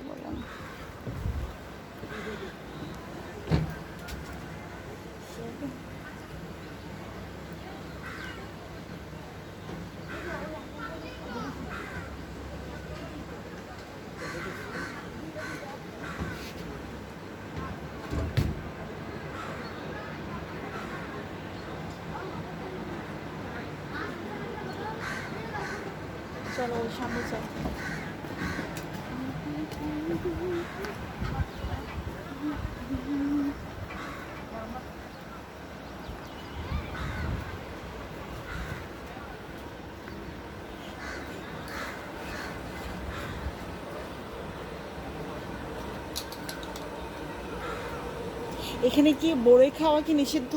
বলেন। চলো ওই সামনে যাই। এখানে কি বড়ই খাওয়া কি নিষিদ্ধ?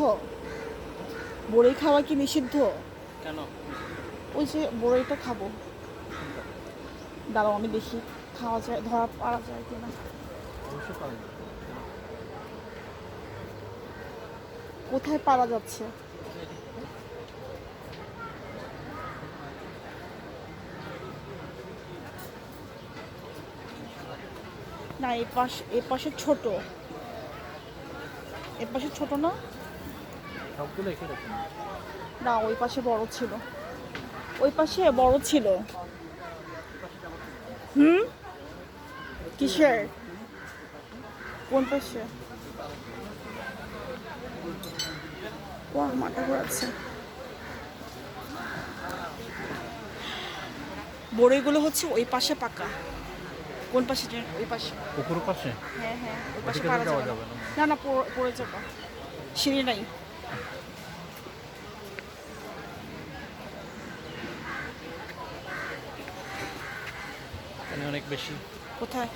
বড়ই খাওয়া কি নিষিদ্ধ? কেন? ওই যে বড়ইটা খাবো, দাঁড়াও আমি দেখি খাওয়া যায়, ধরা পারা যায় কিনা। অবশ্যই পারেন। কোথায় পারা যাচ্ছে? না এ পাশে ছোট, এ পাশে ছোট না? সবগুলো একই রকম। না ওই পাশে বড় ছিল, ওই পাশে বড় ছিল। হুম, কিসের? কোন পাশে? ও মাথা ঘোরাচ্ছে। বড়ইগুলো হচ্ছে ওই পাশে পাকা। কোন পাশে ওই পাশে? পুকুর পাশে? হ্যাঁ হ্যাঁ, ওই পাশে ওদিকে তো পারা যাওয়া যাবে না। যাবে না। না না, পড়ে যাবে, সিঁড়ি নাই। এখানে অনেক বেশি। কোথায়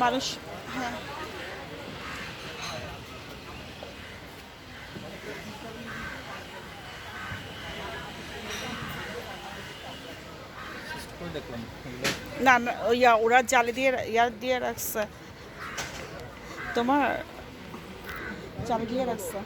মানুষ? হ্যাঁ দেখলাম না না, ওরা জালি দিয়ে দিয়ে রাখছে, তোমার জালি দিয়ে রাখছে।